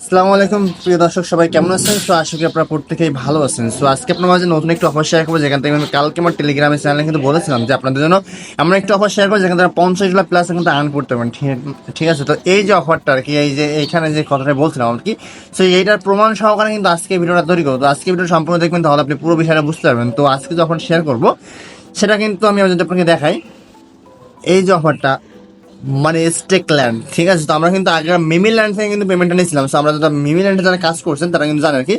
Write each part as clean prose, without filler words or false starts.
আসসালামু আলাইকুম প্রিয় দর্শক, সবাই কেমন আছেন? তো আশা করি আপনারা প্রত্যেকেই ভালো আছেন। সো আজকে আপনার মাঝে নতুন একটু অফার শেয়ার করবো, যেখান থেকে আমি কালকে আমার টেলিগ্রামের চ্যানেলে কিন্তু বলেছিলাম যে আপনাদের জন্য আমরা একটু অফার শেয়ার করবো যেখান থেকে 50 লাখ প্লাস কিন্তু আর্ন করতে পারেন। ঠিক আছে, তো এই যে অফারটা আর কি, এই যে এইখানে যে কথাটা বলছিলাম আর কি, সো এইটার প্রমাণ সহকারে কিন্তু আজকে ভিডিওটা তৈরি করবো। তো আজকে ভিডিও সম্পূর্ণ দেখবেন, তাহলে আপনি পুরো বিষয়টা বুঝতে পারবেন। তো আজকে যে অফার শেয়ার করবো সেটা কিন্তু আমি যদি আপনাকে দেখাই, এই যে অফারটা মানে স্টেক ল্যান্ড। ঠিক আছে, তো আমরা কিন্তু আগে মিমি ল্যান্ড থেকে কিন্তু পেমেন্টটা নিয়েছিলাম। সো আমরা যারা মিমি ল্যান্ডে যারা কাজ করছেন তারা কিন্তু জানেন আর কি,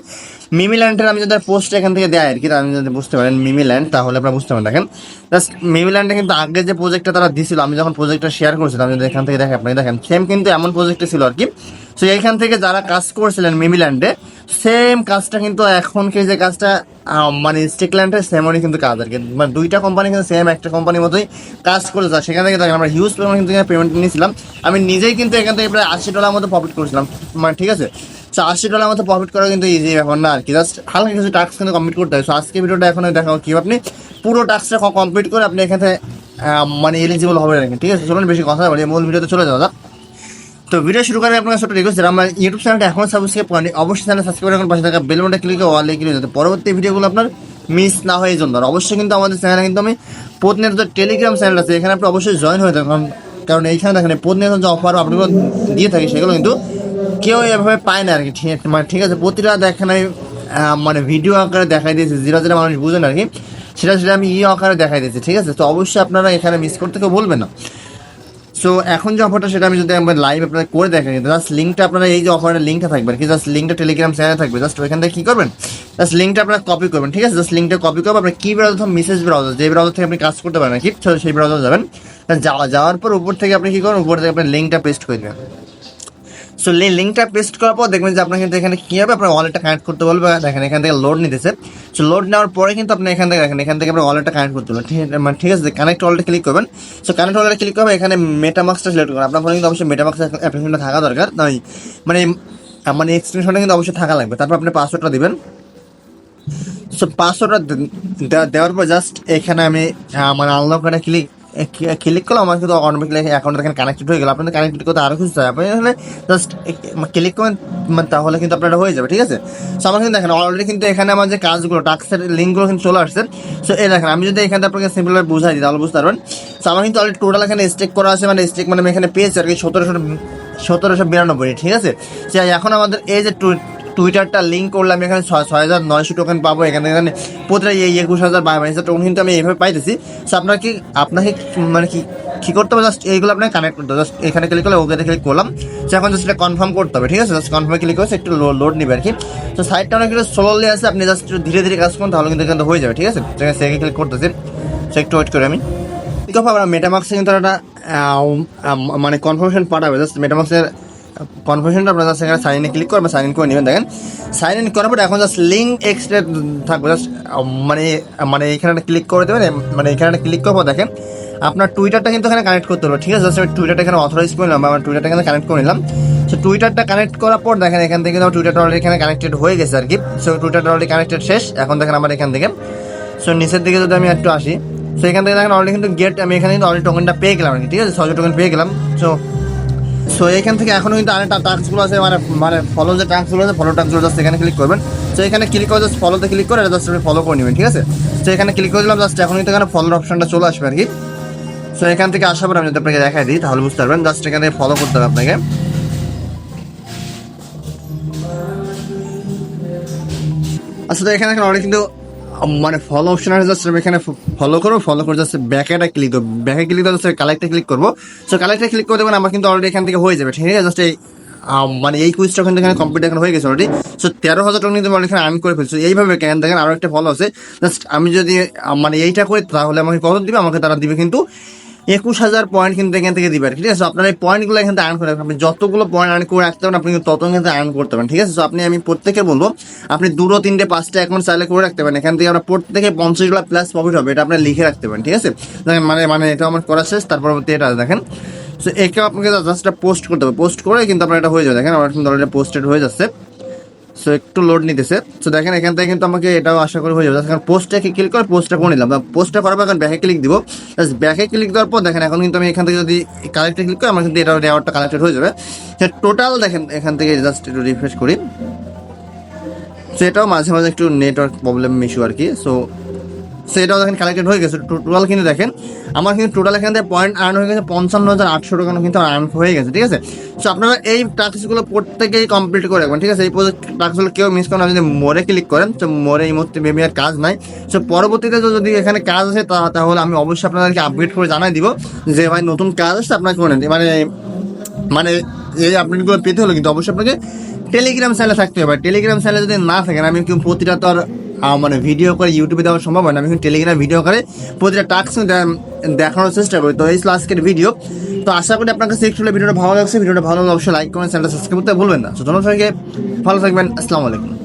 মিমি ল্যান্ডের আমি যদি পোস্ট এখান থেকে দেয় আর কি, আমি যদি বুঝতে পারেন মিমি ল্যান্ড, তাহলে আপনারা বুঝতে পারেন। দেখেন জাস্ট মিমি ল্যান্ডে কিন্তু আগে যে প্রজেক্টটা তারা দিছিল, আমি যখন প্রজেক্টটা শেয়ার করছিলাম, আমি যদি এখান থেকে দেখেন, আপনাকে দেখেন সেম কিন্তু এমন প্রজেক্টে ছিল আর কি। সো এইখান থেকে যারা কাজ করছিলেন মিমি ল্যান্ডে, সেম কাজটা কিন্তু এখনকে যে কাজটা মানে স্টিকল্যান্ডের সেমনই কিন্তু কাজ আর কি, মানে দুইটা কোম্পানি কিন্তু সেম একটা কোম্পানির মতোই কাজ করে যায়। সেখান থেকে আমরা হিউজ পরিমাণ কিন্তু পেমেন্ট নিয়েছিলাম। আমি নিজেই কিন্তু এখান থেকে প্রায় $80 মতো প্রফিট করেছিলাম, মানে ঠিক আছে। সো $80 মতো প্রফিট করা কিন্তু ইজি ব্যাপার না আর কি, জাস্ট হালকা কিছু টাস্ক কিন্তু কমপ্লিট করতে হয়। সো আজকে ভিডিওটা এখন দেখাবো কি আপনি পুরো টাস্কটা কমপ্লিট করে আপনি এখান থেকে মানে এলিজিবল হবে আর কি। ঠিক আছে, চলুন বেশি কথা বলি, মূল ভিডিওতে চলে যাওয়া যাক। তো ভিডিও শুরু করার আপনার ছোট রিকোয়েস্ট, যারা আমার ইউটিউব চ্যানেলটা এখন সাবস্ক্রাইব করেনি অবশ্যই চ্যানেল সাবস্ক্রাইব করে পাশে থাকা বেল বাটনটা ক্লিক করে অলে ক্লিক যাতে পরবর্তী ভিডিওগুলো আপনার মিস না হয় এই জন্য। আর অবশ্যই কিন্তু আমাদের চ্যানেলে কিন্তু আমি প্রতিনিয়ত টেলিগ্রাম চ্যানেল আছে, এখানে আপনি অবশ্যই জয়েন হয়ে থাকুন, কারণ এইখানে দেখেন প্রতিনিয়ত যে অফার আপনিগুলো দিয়ে থাকি সেগুলো কিন্তু কেউ এভাবে পায় না আর কি। মানে ঠিক আছে, প্রতিটা দেখেন আমি মানে ভিডিও আকারে দেখাই দিয়েছি, যেটা যেটা মানুষ বুঝেন আর কি, সেটা সেটা আমি আকারে দেখাই দিয়েছি। ঠিক আছে, তো অবশ্যই আপনারা এখানে মিস করতে কেউ বলবেন না। সো এখন যে অফারটা সেটা আমি যদি আমার লাইভ আপনারা করে দেখেন, জাস্ট লিঙ্কটা আপনারা এই যে অফারের লিঙ্কটা থাকবে আর কি, জাস্ট লিঙ্কটা টেলিগ্রাম চ্যানেলে থাকবে, জাস্ট ওইখান থেকে কী করবেন, জাস্ট লিঙ্কটা আপনারা কপি করবেন। ঠিক আছে, জাস্ট লিঙ্কটা কপি করবেন, আপনার কী ব্রাউজার, মেসেজ ব্রাউজার, যে ব্রাউজার থেকে আপনি কাজ করতে পারেন আর কি, সেই ব্রাউজার যাবেন। যাওয়ার পর উপর থেকে আপনি কী করবেন, উপর থেকে আপনি লিঙ্কটা পেস্ট করে দেবেন। সো লিঙ্কটা পেস্ট করার পর দেখবেন যে আপনার কিন্তু এখানে কী হবে, আপনার ওয়ালেটটা কানেক্ট করতে বলবে। দেখেন এখান থেকে লোড নিতেছে। সো লোড নেওয়ার পরে কিন্তু আপনি এখান থেকে দেখেন, এখান থেকে আপনার ওয়ালেটটা কানেক্ট করতে বলবেন। ঠিক আছে, কানেক্ট ওয়ালেটে ক্লিক করবেন। সো কানেক্ট ওয়ালেটে ক্লিক করবে, এখানে মেটামাক্সটা সিলেক্ট করবেন। আপনার ফোনে কিন্তু অবশ্যই মেটামাক্স অ্যাপ্লিকেশনটা থাকা দরকার, নয় মানে মানে এক্সটেনশনটা কিন্তু অবশ্যই থাকা লাগবে। তারপর আপনি পাসওয়ার্ডটা দিবেন। সো পাসওয়ার্ডটা দেওয়ার পর জাস্ট এখানে আমি মানে আনলক করে ক্লিক করলাম, আমার কিন্তু অটোমেটিক্যালি অ্যাকাউন্ট এখানে কানেক্টেড হয়ে গেল। আপনাদের কানেক্টেড করতে আরও খুঁজতে হয়, আপনি এখানে জাস্ট ক্লিক করেন, মানে তাহলে কিন্তু আপনারা হয়ে যাবে। ঠিক আছে, সো আমার কিন্তু দেখেন অলরেডি কিন্তু এখানে আমার যে কাজগুলো টাস্কের লিঙ্কগুলো কিন্তু চলে আসছে। সো এই দেখেন, আমি যদি এখানে আপনাকে সিম্পলভাবে বুঝাই দিই তাহলে বুঝতে পারবেন। সো আমার কিন্তু অলরেডি টোটাল এখানে স্টেক করা আছে, মানে স্টেক মানে আমি এখানে পেয়েছি আর কি 1792। ঠিক আছে, সে এখন আমাদের এই যে টুইটারটা লিঙ্ক করলাম, এখানে 6,900 টোকেন পাবো। এখানে প্রতিটা 21,000 টোকেন কিন্তু আমি এইভাবে পাইতেছি। সো আপনাকে মানে কি করতে হবে, জাস্ট এইগুলো আপনাকে কানেক্ট করতে হবে। জাস্ট এখানে ক্লিক করলে ওকে ক্লিক করলাম। সো এখন জাস্ট এটা কনফার্ম করতে হবে। ঠিক আছে, জাস্ট কনফার্মে ক্লিক করে একটু লোড নেবে আর কি। তো সাইডটা অনেক একটু স্লোলি আছে, আপনি জাস্ট ধীরে ধীরে কাজ করুন, তাহলে কিন্তু এখানে হয়ে যাবে। ঠিক আছে, সেখানে ক্লিক করতেছি। সো একটু ওয়েট করে আমি আমরা মেটামাক্সে কিন্তু একটা মানে কনফার্মেশন পাঠাবে। জাস্ট মেটামাক্সের কনফার্মেশনটা আপনারা জাস্ট এখানে সাইন ইনে ক্লিক করবেন, সাইন ইন করে নেবেন। দেখেন সাইন ইন করার পরে এখন জাস্ট লিঙ্ক এক্সট্রা থাকবে, জাস্ট মানে মানে এখানে ক্লিক করে দেবেন। মানে এখানে ক্লিক করবো, দেখেন আপনার টুইটারটা কিন্তু এখানে কানেক্ট করতে হবে। ঠিক আছে, জাস্ট আমি টুইটারটা এখানে অথরাইজ করে নিলাম, আমার টুইটারটা এখানে কানেক্ট করে নিলাম। সো টুইটারটা কানেক্ট করার পর দেখেন এখান থেকে আমার টুইটারটা অলরেডি এখানে কানেক্টেড হয়ে গেছে আর কি। সো টুইটারটা অলরেডি কানেক্টেড শেষ। এখন দেখেন আমার এখান থেকে সো নিচের দিকে যদি আমি একটু আসি, সো এখান থেকে দেখেন অলরেডি কিন্তু গেট, আমি এখানে কিন্তু অলরেডি টোকেনটা পেয়ে গেলাম আর কি। ঠিক আছে, 600 টোকেন পেয়ে গেলাম। সো সো এখান থেকে এখনও কিন্তু আরেকটা টাস্কগুলো আছে, মানে মানে ফলো যে টাস্কগুলো আছে, ফলো টাস্কগুলো জাস্ট এখানে ক্লিক করবেন। সো এখানে ক্লিক করে জাস্ট ফলোতে ক্লিক করে জাস্ট আপনি ফলো করে নেবেন। ঠিক আছে, সো এখানে ক্লিক করে দিলাম, জাস্ট এখন কিন্তু এখানে ফলোর অপশনটা চলে আসবে আর কি। সো এখান থেকে আসার পর আমি যদি আপনাকে দেখাই দিই তাহলে বুঝতে পারবেন। জাস্ট এখানে ফলো করতে হবে আপনাকে। আচ্ছা, তো এখানে অলরেডি কিন্তু মানে ফলো অপশন আছে, জাস্ট আমি এখানে ফলো করবো। ফলো করে জাস্ট ব্যাকেটা ক্লিক করবো, ব্যাকে ক্লিক করে জাস্ট কালেক্টে ক্লিক করবো। সো কালেক্টে ক্লিক করে দেবেন, আমার কিন্তু অলরেডি এখান থেকে হয়ে যাবে। ঠিক আছে, জাস্ট এই মানে এই কুইজটা কিন্তু এখানে কমপ্লিট এখানে হয়ে গেছে অলরেডি। সো 13,000 টাকা কিন্তু এখানে আর্ন করে ফেলছো। এইভাবে কেন দেখেন আরও একটা ফলো আছে, জাস্ট আমি যদি মানে এইটা করি তাহলে আমাকে কত দিবে, আমাকে তারা দিবে কিন্তু 21,000 পয়েন্ট কিন্তু এখান থেকে দিবে। ঠিক আছে, আপনার এই পয়েন্টগুলো এখান থেকে আর্ন করে রাখবেন। আপনি যতগুলো পয়েন্ট আর্ন করে রাখতে পারেন আপনি কিন্তু তত এখান থেকে আর্ন করতে পারেন। ঠিক আছে, সো আমি প্রত্যেকে বলবো আপনি 2, 3, 5টা অ্যাকাউন্ট চাইলে করে রাখতে পারেন। এখান থেকে আমরা প্রত্যেকে 50 লাখ প্লাস প্রফিট হবে, এটা আপনি লিখে রাখতে পারেন। ঠিক আছে, মানে মানে এটা আমার করা শেষ। তারপর এটা দেখেন, সো একে আপনাকে জাস্ট পোস্ট করতে হবে। পোস্ট করে কিন্তু আপনার এটা হয়ে যাবে। দেখেন আমার কিন্তু অলরেডি পোস্টেড হয়ে যাচ্ছে। সো একটু লোড নিতেছে। সো দেখেন এখান থেকে কিন্তু আমাকে এটাও আশা করি হয়ে যাবে। এখন পোস্টটাকে ক্লিক করে পোস্টটা করে নিলাম, পোস্টটা করার পর এখন ব্যাকে ক্লিক দিব। ব্যাকে ক্লিক দেওয়ার পর দেখেন এখন কিন্তু আমি এখান থেকে যদি কালেক্টে ক্লিক করি আমার কিন্তু এটা রেওয়ার্ডটা কালেক্টেড হয়ে যাবে। টোটাল দেখেন এখান থেকে জাস্ট একটু রিফ্রেশ করি। সো এটাও মাঝে মাঝে একটু নেটওয়ার্ক প্রবলেম ইস্যু আর কি। সো সেটাও দেখেন কালেক্টেড হয়ে গেছে। টোটাল কিন্তু দেখেন আমার কিন্তু টোটাল এখান থেকে পয়েন্ট আর্ন হয়ে গেছে 55,800 টাকা কিন্তু আর্ন হয়ে গেছে, ঠিক আছে। সো আপনারা এই টাস্কগুলো প্রত্যেকেই কমপ্লিট করে রাখবেন, ঠিক আছে। এই টাস্কগুলো কেউ মিস করেন, যদি মোড়ে ক্লিক করেন তো মোড়ে এই মুহূর্তে মেবি আর কাজ নাই। সো পরবর্তীতে যদি এখানে কাজ আসে তাহলে আমি অবশ্যই আপনাদেরকে আপডেট করে জানাই দিব যে ভাই নতুন কাজ আসছে আপনারা করে নেন। মানে এই আপডেটগুলো পেতে হলে কিন্তু অবশ্যই আপনাকে টেলিগ্রাম চ্যানেলে থাকতে হবে। টেলিগ্রাম চ্যানেলে যদি না থাকেন আমি কিন্তু প্রতিটা তো আর মানে ভিডিও করে ইউটিউবে দেওয়া সম্ভব হয় না। আমি কিন্তু টেলিগ্রাম ভিডিও করে প্রতিটা টাস্ক দেখানোর চেষ্টা করি। তো এই ছিল আজকের ভিডিও। তো আশা করি আপনার কাছে একটু ভিডিওটা ভালো লাগছে। ভিডিওটা ভালো লাগলে অবশ্যই লাইক করেন, চ্যানেলটা সাবস্ক্রাইব করতে ভুলবেন না। তো ধন্যবাদ সবাইকে, ভালো থাকবেন, আসসালামু আলাইকুম।